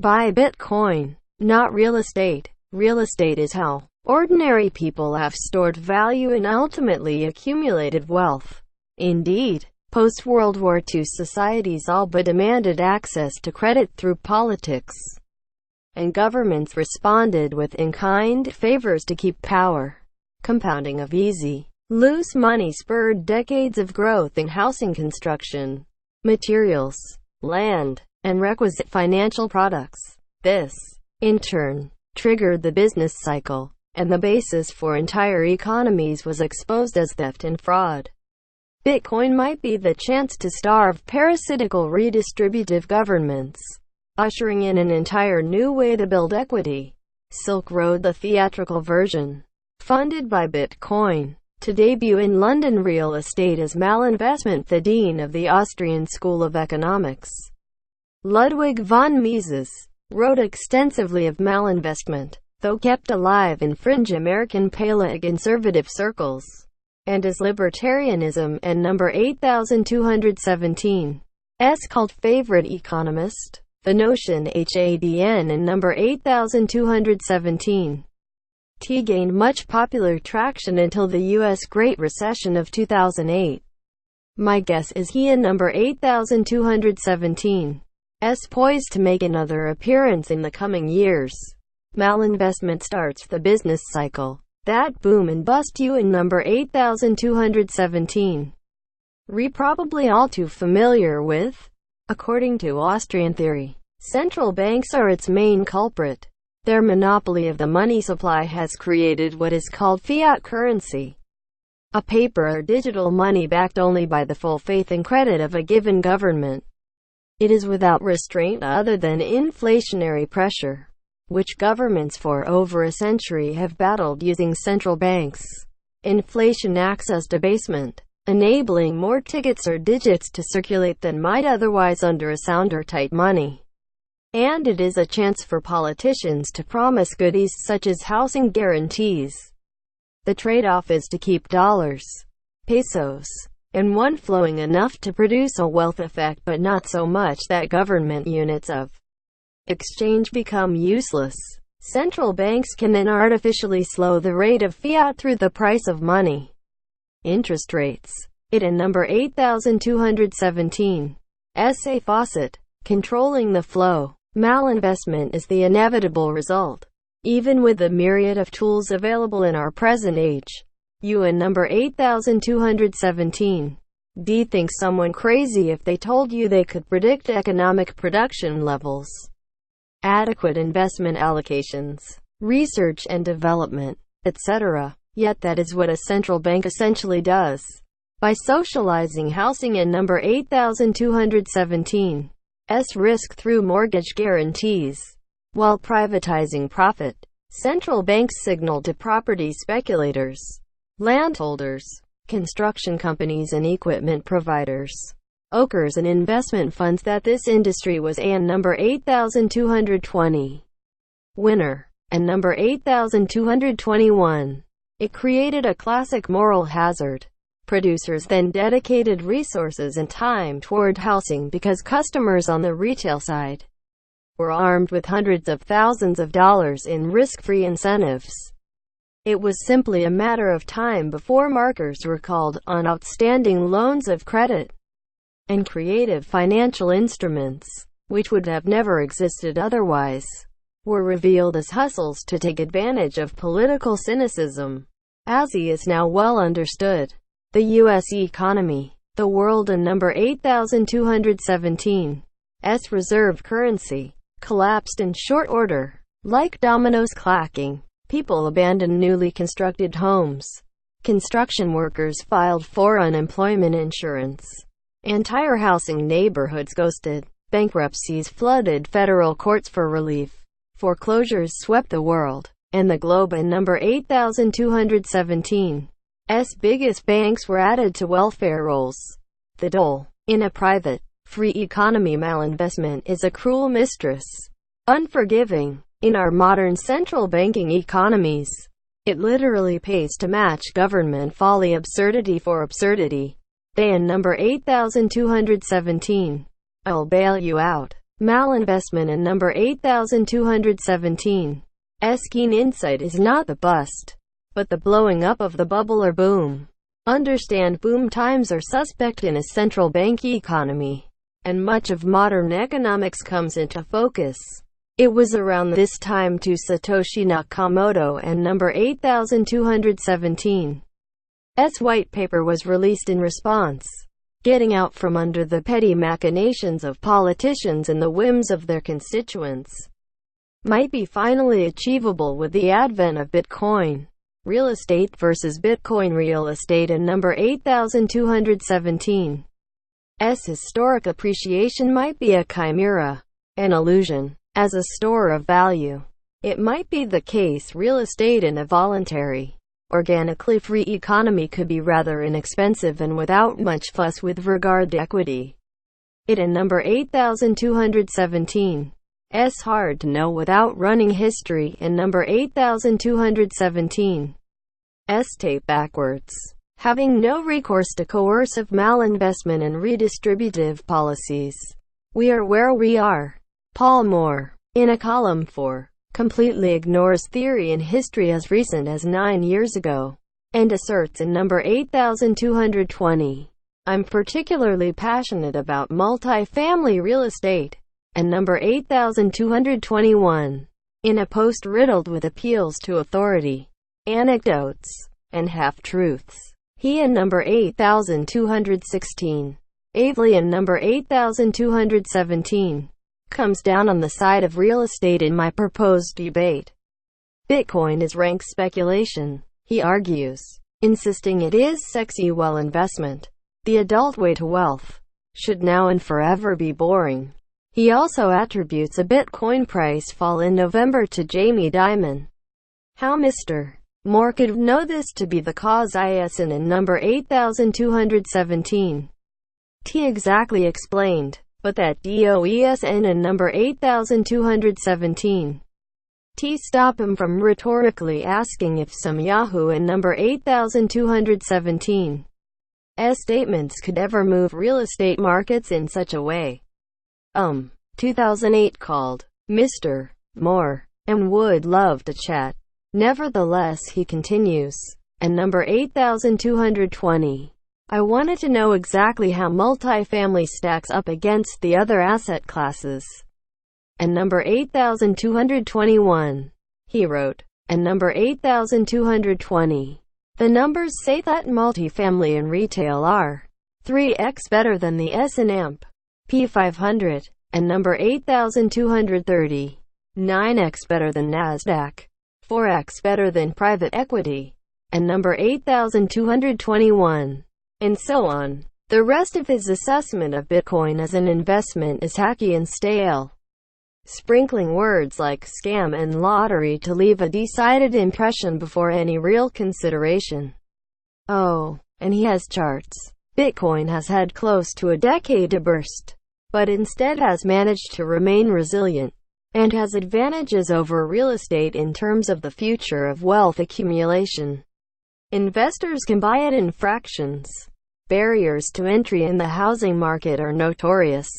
Buy Bitcoin, not real estate. Real estate is how ordinary people have stored value and ultimately accumulated wealth. Indeed, post-World War II societies all but demanded access to credit through politics, and governments responded with in-kind favors to keep power. Compounding of easy, loose money spurred decades of growth in housing construction, materials, land, and requisite financial products. This, in turn, triggered the business cycle, and the basis for entire economies was exposed as theft and fraud. Bitcoin might be the chance to starve parasitical redistributive governments, ushering in an entire new way to build equity. Silk Road The Theatrical version, funded by Bitcoin, to debut in LondonReal Estate as Malinvestment, dean of the Austrian School of Economics. Ludwig von Mises wrote extensively of malinvestment, though kept alive in fringe American paleoconservative circles, and as libertarianism and number 8217 's cult favorite economist. The notion hadn and number 8217 T gained much popular traction until the US Great Recession of 2008. My guess is he and number 8217 's poised to make another appearance in the coming years. Malinvestment starts the business cycle that boom and bust you in number 8217 probably all too familiar with. According to Austrian theory, central banks are its main culprit. Their monopoly of the money supply has created what is called fiat currency, a paper or digital money backed only by the full faith and credit of a given government. It is without restraint other than inflationary pressure, which governments for over a century have battled using central banks. Inflation acts as debasement, enabling more tickets or digits to circulate than might otherwise under a sounder tight money. And it is a chance for politicians to promise goodies such as housing guarantees. The trade-off is to keep dollars, pesos, and one flowing enough to produce a wealth effect but not so much that government units of exchange become useless. Central banks can then artificially slow the rate of fiat through the price of money. Interest rates. It and number 8217 a faucet, controlling the flow. Malinvestment is the inevitable result. Even with the myriad of tools available in our present age, you and number 8217 D think someone crazy if they told you they could predict economic production levels, adequate investment allocations, research and development, etc. Yet that is what a central bank essentially does. By socializing housing and number 8217 's risk through mortgage guarantees, while privatizing profit, central banks signal to property speculators, landholders, construction companies and equipment providers, brokers and investment funds that this industry was and number 8220 winner, and number 8221. It created a classic moral hazard. Producers then dedicated resources and time toward housing because customers on the retail side were armed with hundreds of thousands of dollars in risk-free incentives. It was simply a matter of time before markers were called on outstanding loans of credit and creative financial instruments, which would have never existed otherwise, were revealed as hustles to take advantage of political cynicism. As is now well understood, the U.S. economy, the world and number 8217 's reserve currency collapsed in short order. Like dominoes clacking, people abandoned newly constructed homes. Construction workers filed for unemployment insurance. Entire housing neighborhoods ghosted. Bankruptcies flooded federal courts for relief. Foreclosures swept the world and the globe, and number 8217 's biggest banks were added to welfare rolls. The dole. In a private, free economy, malinvestment is a cruel mistress, unforgiving. In our modern central banking economies, it literally pays to match government folly, absurdity for absurdity. They and number 8217 I'll bail you out. Malinvestment and number 8217. Keen insight is not the bust, but the blowing up of the bubble or boom. Understand boom times are suspect in a central bank economy, and much of modern economics comes into focus. It was around this time to Satoshi Nakamoto and number 8217. White paper was released in response. Getting out from under the petty machinations of politicians and the whims of their constituents might be finally achievable with the advent of Bitcoin. Real estate versus Bitcoin. Real estate and number 8217. Historic appreciation might be a chimera, an illusion. As a store of value, it might be the case real estate in a voluntary, organically free economy could be rather inexpensive and without much fuss with regard to equity. It and number 8217. Hard to know without running history and number 8217. Tape backwards. Having no recourse to coercive malinvestment and redistributive policies. We are where we are. Paul Moore, in a column for completely ignores theory and history as recent as 9 years ago, and asserts in number 8220, I'm particularly passionate about multi-family real estate, and number 8221, in a post riddled with appeals to authority, anecdotes, and half-truths. He and number 8216, Avely and number 8217, comes down on the side of real estate in my proposed debate. Bitcoin is rank speculation, he argues, insisting it is sexy while investment, the adult way to wealth, should now and forever be boring. He also attributes a Bitcoin price fall in November to Jamie Dimon. How Mr. Moore could know this to be the cause ISN and number 8217. T exactly explained, but that DOESN and number 8217. T stop him from rhetorically asking if some Yahoo and number 8217. Statements could ever move real estate markets in such a way. 2008 called Mr. Moore, and would love to chat. Nevertheless, he continues, and number 8220. I wanted to know exactly how multifamily stacks up against the other asset classes. And number 8221. He wrote, and number 8220. The numbers say that multifamily and retail are 3x better than the S&P 500, and number 8230. 9x better than Nasdaq. 4x better than private equity, and number 8221, and so on. The rest of his assessment of Bitcoin as an investment is hacky and stale, sprinkling words like scam and lottery to leave a decided impression before any real consideration. Oh, and he has charts. Bitcoin has had close to a decade to burst, but instead has managed to remain resilient, and has advantages over real estate in terms of the future of wealth accumulation. Investors can buy it in fractions. Barriers to entry in the housing market are notorious,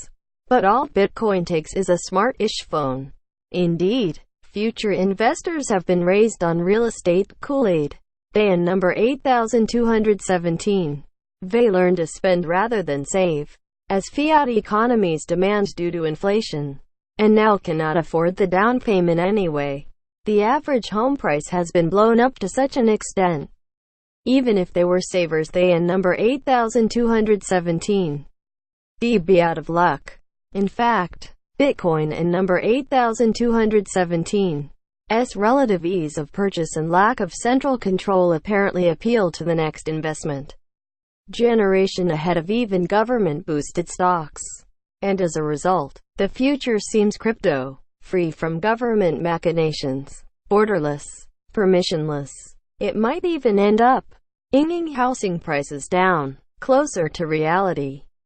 but all Bitcoin takes is a smart-ish phone. Indeed, future investors have been raised on real estate Kool-Aid. They and number 8217. They learn to spend rather than save, as fiat economies demand due to inflation, and now cannot afford the down payment anyway. The average home price has been blown up to such an extent. Even if they were savers, they and number 8217. Be out of luck. In fact, Bitcoin and number 8217. Relative ease of purchase and lack of central control apparently appeal to the next investment generation ahead of even government-boosted stocks. And as a result, the future seems crypto, free from government machinations, borderless, permissionless. It might even end up inging housing prices down, closer to reality.